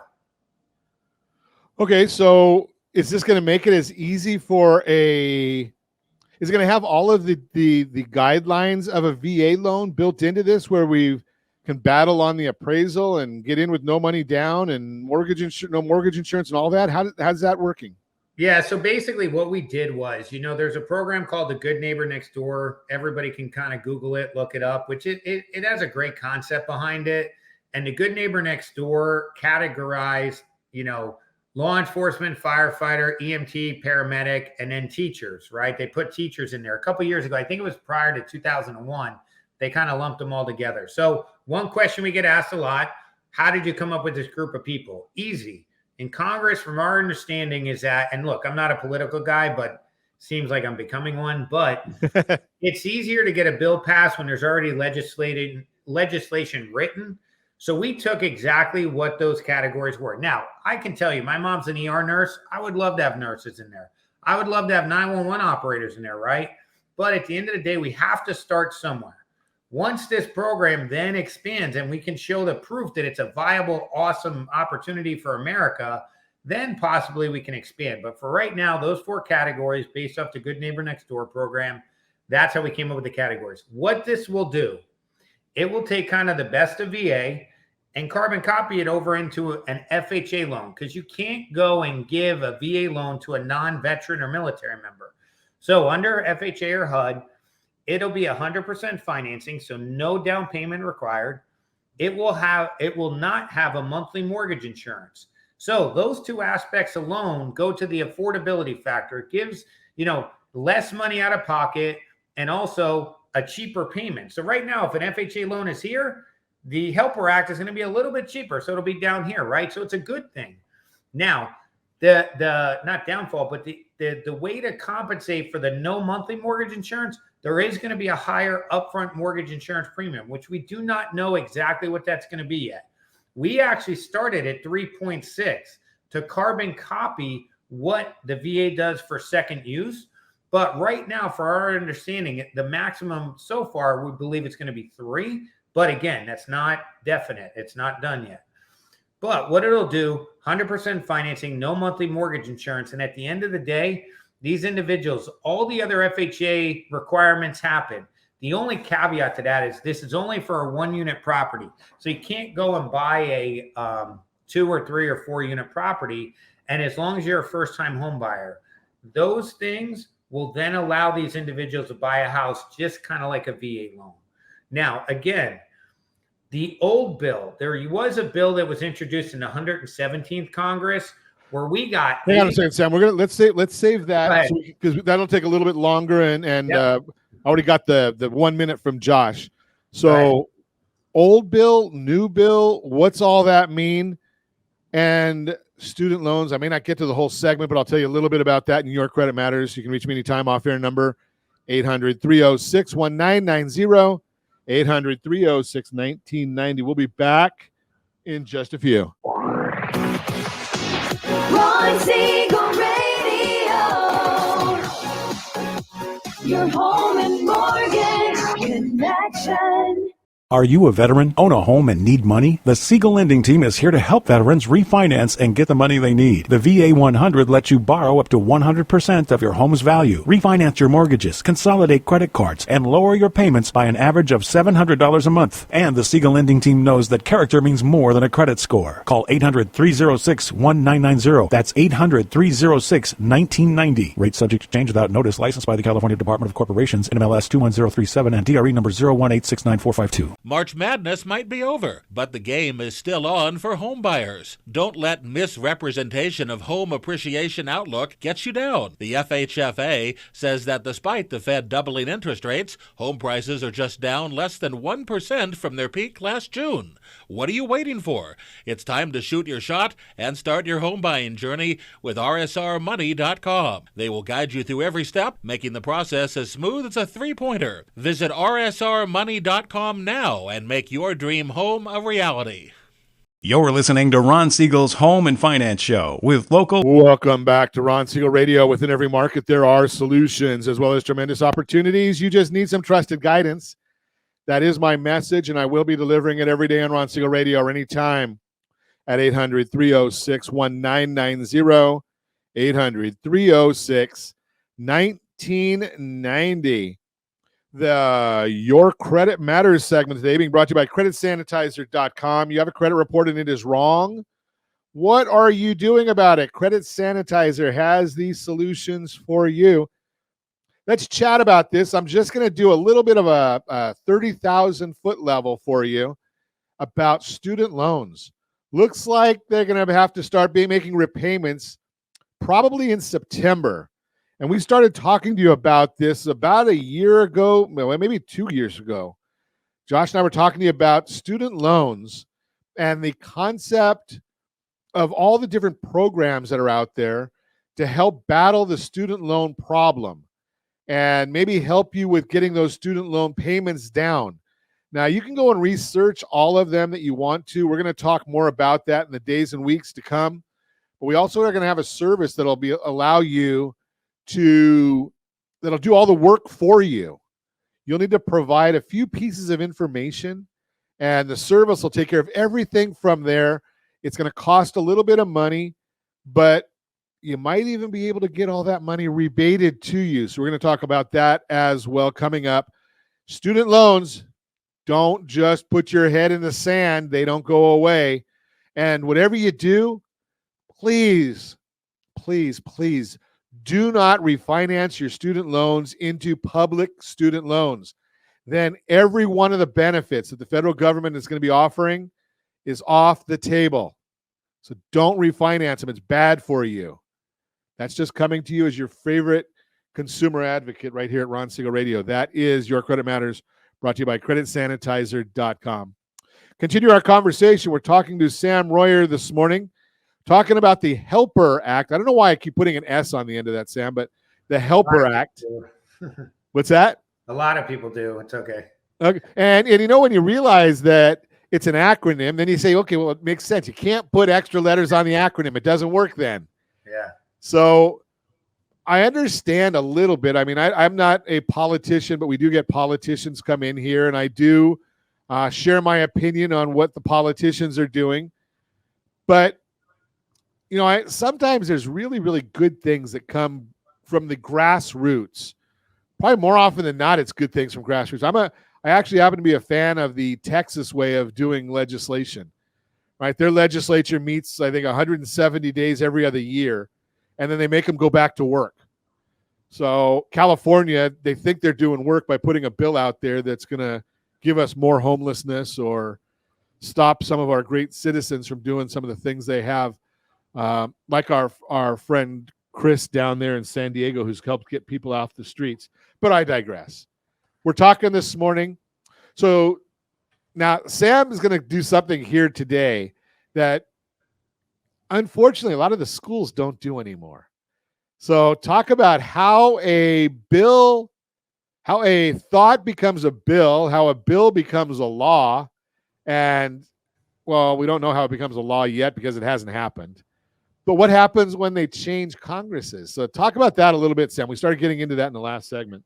Okay, so is this going to make it as easy for is it going to have all of the guidelines of a VA loan built into this, where we can battle on the appraisal and get in with no money down and no mortgage insurance and all that? How's that working? Yeah, so basically what we did was, there's a program called the Good Neighbor Next Door. Everybody can kind of Google it, look it up, which it has a great concept behind it. And the Good Neighbor Next Door categorized, law enforcement, firefighter, EMT, paramedic, and then teachers, right? They put teachers in there. A couple of years ago, I think it was prior to 2001, they kind of lumped them all together. So one question we get asked a lot, how did you come up with this group of people? Easy. In Congress, from our understanding is that, and look, I'm not a political guy, but seems like I'm becoming one, but it's easier to get a bill passed when there's already legislation written. So we took exactly what those categories were. Now, I can tell you, my mom's an ER nurse. I would love to have nurses in there. I would love to have 911 operators in there, right? But at the end of the day, we have to start somewhere. Once this program then expands and we can show the proof that it's a viable, awesome opportunity for America, then possibly we can expand. But for right now, those 4 categories based off the Good Neighbor Next Door program, that's how we came up with the categories. What this will do, it will take kind of the best of VA and carbon copy it over into an FHA loan, because you can't go and give a VA loan to a non-veteran or military member. So under FHA or HUD, it'll be 100% financing, so no down payment required. It will not have a monthly mortgage insurance. So those 2 aspects alone go to the affordability factor. It gives, less money out of pocket and also a cheaper payment. So right now, if an FHA loan is here, the Helper Act is going to be a little bit cheaper. So it'll be down here, right? So it's a good thing. Now, the not downfall, but the way to compensate for the no monthly mortgage insurance, there is going to be a higher upfront mortgage insurance premium, which we do not know exactly what that's going to be yet. We actually started at 3.6 to carbon copy what the VA does for second use. But right now, for our understanding, the maximum so far, we believe it's going to be 3. But again, that's not definite. It's not done yet. But what it'll do, 100% financing, no monthly mortgage insurance. And at the end of the day, these individuals, all the other FHA requirements happen. The only caveat to that is this is only for a 1-unit property. So you can't go and buy a 2 or 3 or 4 unit property. And as long as you're a first-time home buyer, those things will then allow these individuals to buy a house just kind of like a VA loan. Now, again, the old bill, there was a bill that was introduced in the 117th Congress where we got. Hang on a second, Sam. Let's save that because that'll take a little bit longer. And I already got the 1 minute from Josh. So, old bill, new bill, what's all that mean? And student loans. I may not get to the whole segment, but I'll tell you a little bit about that in your Credit Matters. You can reach me anytime, off-air number 800-306-1990. 800-306-1990. We'll be back in just a few. Ron Siegel Radio, your home and mortgage connection. Are you a veteran, own a home, and need money? The Siegel Lending Team is here to help veterans refinance and get the money they need. The VA 100 lets you borrow up to 100% of your home's value, refinance your mortgages, consolidate credit cards, and lower your payments by an average of $700 a month. And the Siegel Lending Team knows that character means more than a credit score. Call 800-306-1990. That's 800-306-1990. Rate subject to change without notice. Licensed by the California Department of Corporations, NMLS 21037, and DRE number 018694452. March Madness might be over, but the game is still on for home buyers. Don't let misrepresentation of home appreciation outlook get you down. The FHFA says that despite the Fed doubling interest rates, home prices are just down less than 1% from their peak last June. What are you waiting for? It's time to shoot your shot and start your home buying journey with RSRmoney.com. They will guide you through every step, making the process as smooth as a three-pointer. Visit RSRmoney.com now and make your dream home a reality. You're listening to Ron Siegel's Home and Finance Show with local. Welcome back to Ron Siegel Radio. Within every market, there are solutions as well as tremendous opportunities. You just need some trusted guidance. That is my message, and I will be delivering it every day on Ron Siegel Radio or anytime at 800-306-1990, 800-306-1990. The Your Credit Matters segment today being brought to you by creditsanitizer.com. You have a credit report and it is wrong. What are you doing about it? Credit Sanitizer has these solutions for you. Let's chat about this. I'm just going to do a little bit of a 30,000 foot level for you about student loans. Looks like they're going to have to start making repayments probably in September. And we started talking to you about this about a year ago, maybe 2 years ago. Josh and I were talking to you about student loans and the concept of all the different programs that are out there to help battle the student loan problem and maybe help you with getting those student loan payments down. Now, you can go and research all of them that you want to. We're going to talk more about that in the days and weeks to come. But we also are going to have a service that'll allow you that'll do all the work for you. You'll need to provide a few pieces of information, and the service will take care of everything from there. It's going to cost a little bit of money, but you might even be able to get all that money rebated to you. So we're going to talk about that as well coming up. Student loans, don't just put your head in the sand. They don't go away. And whatever you do, please, please, please do not refinance your student loans into public student loans. Then every one of the benefits that the federal government is going to be offering is off the table. So don't refinance them. It's bad for you. That's just coming to you as your favorite consumer advocate right here at Ron Siegel Radio. That is Your Credit Matters, brought to you by creditsanitizer.com. Continue our conversation. We're talking to Sam Royer this morning, talking about the Helper Act. I don't know why I keep putting an S on the end of that, Sam, but the Helper Act. What's that? A lot of people do. It's okay. Okay. And you know, when you realize that it's an acronym, then you say, okay, well, it makes sense. You can't put extra letters on the acronym. It doesn't work then. Yeah. So I understand a little bit. I mean, I'm not a politician, but we do get politicians come in here, and I do share my opinion on what the politicians are doing. But, you know, sometimes there's really, really good things that come from the grassroots. Probably more often than not, it's good things from grassroots. I actually happen to be a fan of the Texas way of doing legislation, right? Their legislature meets, I think, 170 days every other year, and then they make them go back to work. So California, they think they're doing work by putting a bill out there that's going to give us more homelessness or stop some of our great citizens from doing some of the things they have, like our friend Chris down there in San Diego, who's helped get people off the streets. But I digress. We're talking this morning. So now Sam is going to do something here today that unfortunately a lot of the schools don't do anymore. So talk about how a bill how a thought becomes a bill, how a bill becomes a law, and well, we don't know how it becomes a law yet because it hasn't happened. But what happens when they change Congresses? So talk about that a little bit, Sam. We started getting into that in the last segment.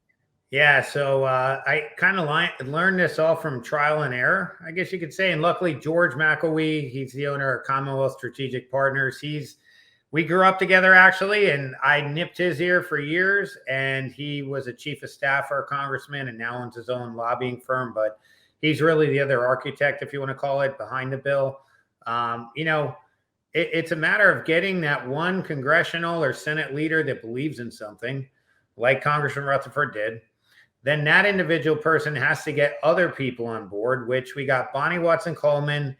Yeah, so I kind of learned this all from trial and error, I guess you could say. And luckily, George McElwee, he's the owner of Commonwealth Strategic Partners. We grew up together, actually, and I nipped his ear for years. And he was a chief of staff for a congressman and now owns his own lobbying firm. But he's really the other architect, if you want to call it, behind the bill. It's a matter of getting that one congressional or Senate leader that believes in something, like Congressman Rutherford did. Then that individual person has to get other people on board, which we got Bonnie Watson-Coleman,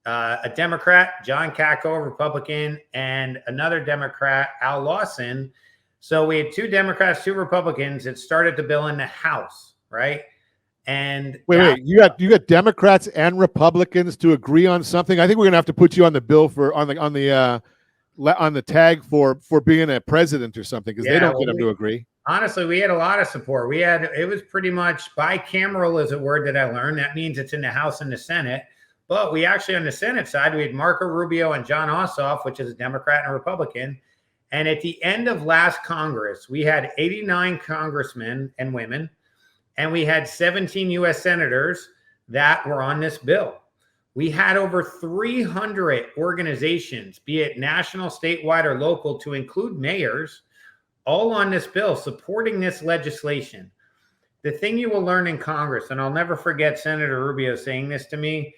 a Democrat, John Katko, Republican, and another Democrat, Al Lawson. So we had 2 Democrats, 2 Republicans that started the bill in the House, right? And wait, you got Democrats and Republicans to agree on something. I think we're gonna have to put you on the bill for on the tag for being a president or something, because they don't get them to agree. Honestly, we had a lot of support. It was pretty much bicameral is a word that I learned. That means it's in the House and the Senate. But we actually, on the Senate side, we had Marco Rubio and John Ossoff, which is a Democrat and a Republican. And at the end of last Congress, we had 89 congressmen and women, and we had 17 U.S. senators that were on this bill. We had over 300 organizations, be it national, statewide, or local, to include mayors, all on this bill, supporting this legislation. The thing you will learn in Congress, and I'll never forget Senator Rubio saying this to me,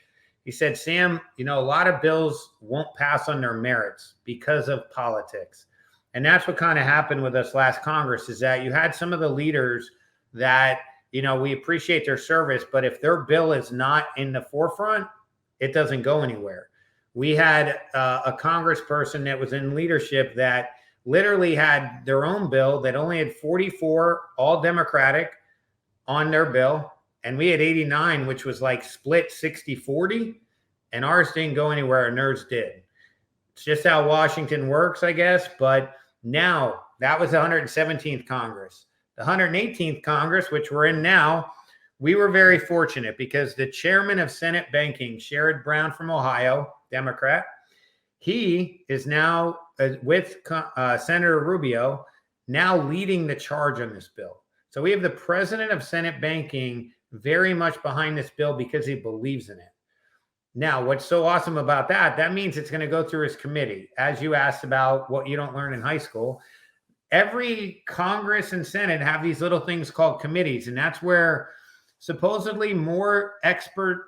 he said, Sam, a lot of bills won't pass on their merits because of politics. And that's what kind of happened with us last Congress, is that you had some of the leaders that, we appreciate their service, but if their bill is not in the forefront, it doesn't go anywhere. We had a congressperson that was in leadership that literally had their own bill that only had 44 all Democratic on their bill. And we had 89, which was like split 60-40. And ours didn't go anywhere and theirs did. It's just how Washington works, I guess. But now that was the 117th Congress. The 118th Congress, which we're in now, we were very fortunate because the chairman of Senate Banking, Sherrod Brown from Ohio, Democrat, he is now with Senator Rubio, now leading the charge on this bill. So we have the president of Senate Banking very much behind this bill because he believes in it. Now, what's so awesome about that, that means it's going to go through his committee. As you asked about what you don't learn in high school, every Congress and Senate have these little things called committees, and that's where supposedly more expert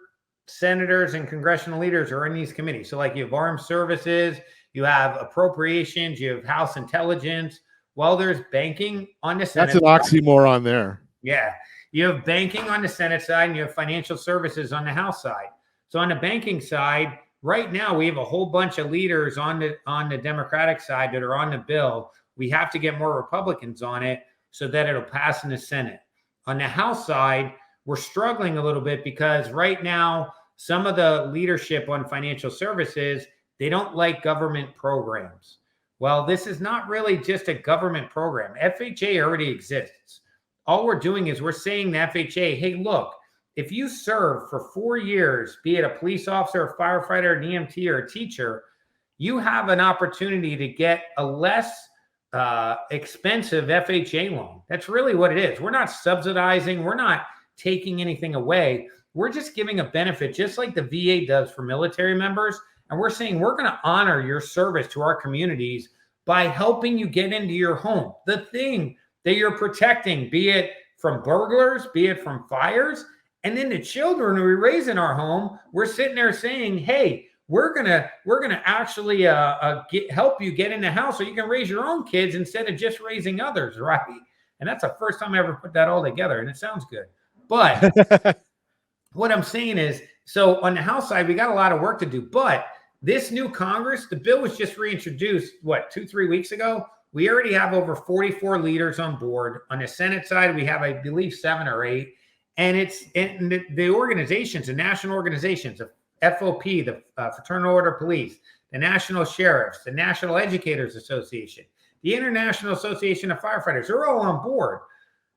senators and congressional leaders are in these committees. So like you have armed services, you have appropriations, you have House intelligence. Well, there's banking on the Senate. That's an oxymoron there. Yeah. You have banking on the Senate side and you have financial services on the House side. So on the banking side, right now we have a whole bunch of leaders on the Democratic side that are on the bill. We have to get more Republicans on it so that it'll pass in the Senate. On the House side, we're struggling a little bit because right now, some of the leadership on financial services, they don't like government programs. Well, this is not really just a government program. FHA already exists. All we're doing is we're saying to FHA, hey, look, if you serve for 4 years, be it a police officer, a firefighter, an EMT, or a teacher, you have an opportunity to get a less expensive FHA loan. That's really what it is. We're not subsidizing. We're not taking anything away. We're just giving a benefit, just like the VA does for military members. And we're saying we're going to honor your service to our communities by helping you get into your home. The thing that you're protecting, be it from burglars, be it from fires, and then the children who we raise in our home, we're sitting there saying, hey, we're gonna actually help you get in the house so you can raise your own kids instead of just raising others, right? And that's the first time I ever put that all together, and it sounds good. But what I'm saying is, so on the House side, we got a lot of work to do. But this new Congress, the bill was just reintroduced, 2-3 weeks ago? We already have over 44 leaders on board. On the Senate side, we have, I believe, 7 or 8. And it's in the organizations, the national organizations, the FOP, the Fraternal Order Police, the National Sheriffs, the National Educators Association, the International Association of Firefighters, they're all on board.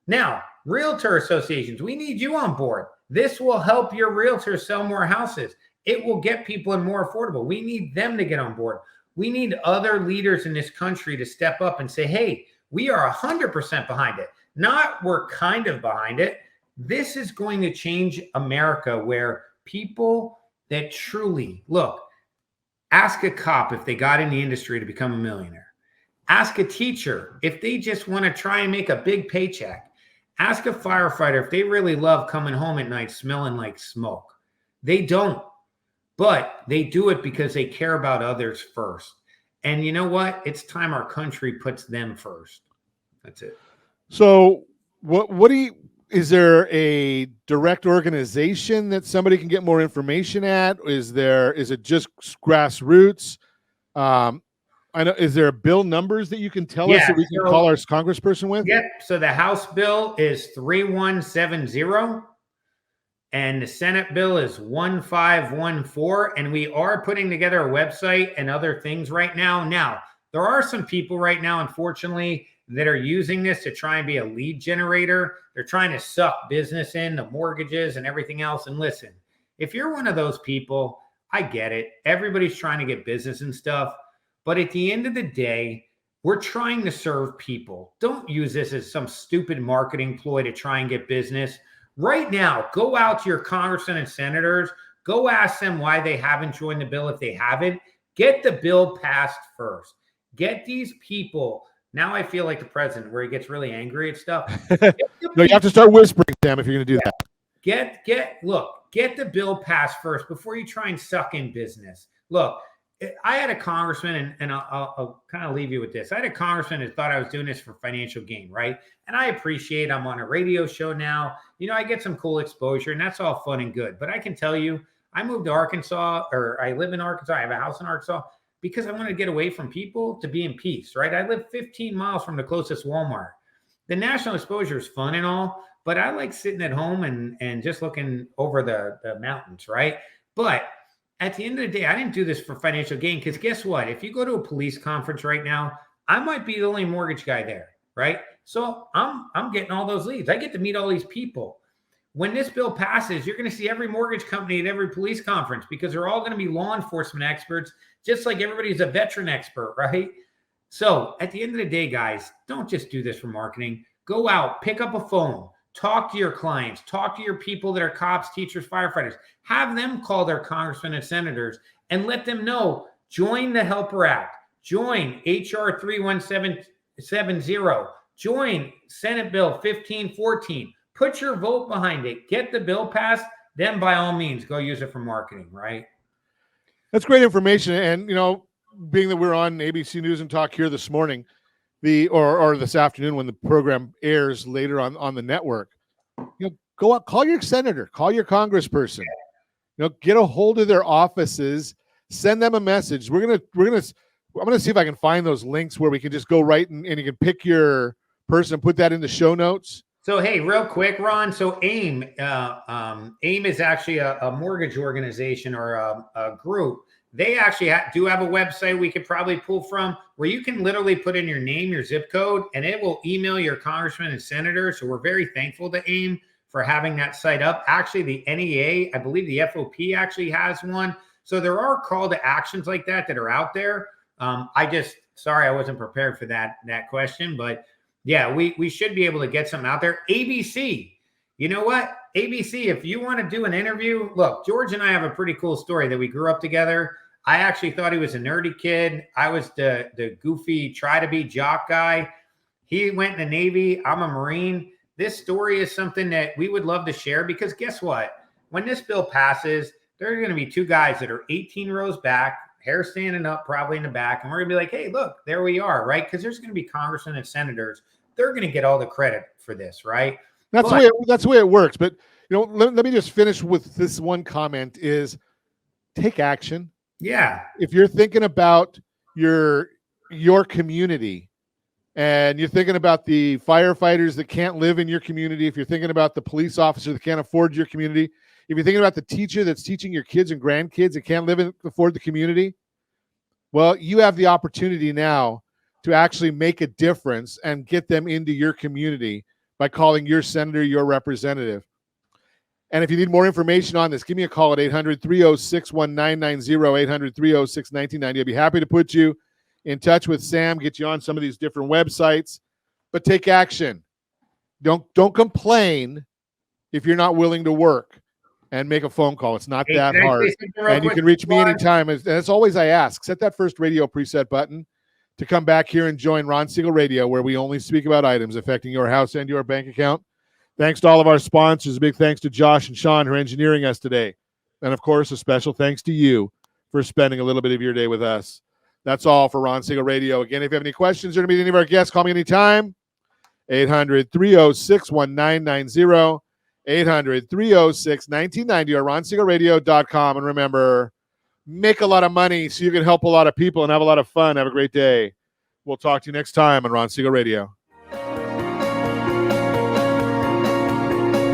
Now, Realtor associations, we need you on board. This will help your realtors sell more houses. It will get people in more affordable. We need them to get on board. We need other leaders in this country to step up and say, hey, we are 100% behind it. Not we're kind of behind it. This is going to change America, where people that truly look, ask a cop if they got in the industry to become a millionaire. Ask a teacher if they just want to try and make a big paycheck. Ask a firefighter if they really love coming home at night smelling like smoke. They don't, but they do it because they care about others first. And you know what? It's time our country puts them first. That's it. So what do you, is there a direct organization that somebody can get more information at? Is it just grassroots? I know, is there bill numbers that you can tell us that we can call our congressperson with? Yep. So the House bill is 3170 and the Senate bill is 1514. And we are putting together a website and other things right now. Now, there are some people right now, unfortunately, that are using this to try and be a lead generator. They're trying to suck business in, the mortgages and everything else. And listen, if you're one of those people, I get it. Everybody's trying to get business and stuff. But at the end of the day, we're trying to serve people. Don't use this as some stupid marketing ploy to try and get business. Right now, go out to your congressmen and senators. Go ask them why they haven't joined the bill if they haven't. Get the bill passed first. Get these people. Now I feel like the president where he gets really angry at stuff. No, you have to start whispering, Sam, if you're going to do that. Get the bill passed first before you try and suck in business. Look, I had a congressman, and I'll kind of leave you with this. I had a congressman who thought I was doing this for financial gain, right? And I appreciate I'm on a radio show now. You know, I get some cool exposure, and that's all fun and good. But I can tell you, I moved to Arkansas, or I live in Arkansas. I have a house in Arkansas because I want to get away from people to be in peace, right? I live 15 miles from the closest Walmart. The national exposure is fun and all, but I like sitting at home and just looking over the mountains, right? But at the end of the day, I didn't do this for financial gain, because guess what? If you go to a police conference right now, I might be the only mortgage guy there, right? So I'm getting all those leads. I get to meet all these people. When this bill passes, you're going to see every mortgage company at every police conference, because they're all going to be law enforcement experts, just like everybody's a veteran expert, right? So at the end of the day, guys, don't just do this for marketing. Go out, pick up a phone, talk to your clients, talk to your people that are cops, teachers, firefighters. Have them call their congressmen and senators and let them know, join the Helper Act, join HR 31770, join Senate Bill 1514. Put your vote behind it. Get the bill passed. Then by all means, go use it for marketing, right? That's great information. And, you know, being that we're on ABC News and Talk here this morning, or this afternoon when the program airs later on the network, you know, go out, call your senator, call your congressperson, you know, get a hold of their offices, send them a message. I'm gonna see if I can find those links where we can just go right and you can pick your person and put that in the show notes. So, hey, real quick, Ron. So AIM is actually a mortgage organization or a group. They actually do have a website we could probably pull from where you can literally put in your name, your zip code, and it will email your congressman and senator. So we're very thankful to AIM for having that site up. Actually, the NEA, I believe the FOP actually has one. So there are call to actions like that are out there. Sorry, I wasn't prepared for that question, but yeah, we should be able to get something out there. ABC, you know what? ABC, if you want to do an interview, look, George and I have a pretty cool story that we grew up together. I actually thought he was a nerdy kid. I was the goofy, try to be jock guy. He went in the Navy. I'm a Marine. This story is something that we would love to share, because guess what? When this bill passes, there are going to be two guys that are 18 rows back, hair standing up probably in the back. And we're going to be like, hey, look, there we are, right? Because there's going to be congressmen and senators. They're going to get all the credit for this, right? That's the way it works. But, you know, let me just finish with this one comment is take action. Yeah. If you're thinking about your community and you're thinking about the firefighters that can't live in your community, if you're thinking about the police officer that can't afford your community, if you're thinking about the teacher that's teaching your kids and grandkids that can't afford the community, well, you have the opportunity now to actually make a difference and get them into your community by calling your senator, your representative. And if you need more information on this, give me a call at 800-306-1990, 800-306-1990. I'll be happy to put you in touch with Sam, get you on some of these different websites, but take action. Don't complain if you're not willing to work and make a phone call. It's not that hard. And you can reach me anytime. And as always, I ask, set that first radio preset button to come back here and join Ron Siegel Radio, where we only speak about items affecting your house and your bank account. Thanks to all of our sponsors. A big thanks to Josh and Sean, who are engineering us today. And, of course, a special thanks to you for spending a little bit of your day with us. That's all for Ron Siegel Radio. Again, if you have any questions or to meet any of our guests, call me anytime. 800-306-1990, 800-306-1990, or ronsiegelradio.com. And remember, make a lot of money so you can help a lot of people and have a lot of fun. Have a great day. We'll talk to you next time on Ron Siegel Radio.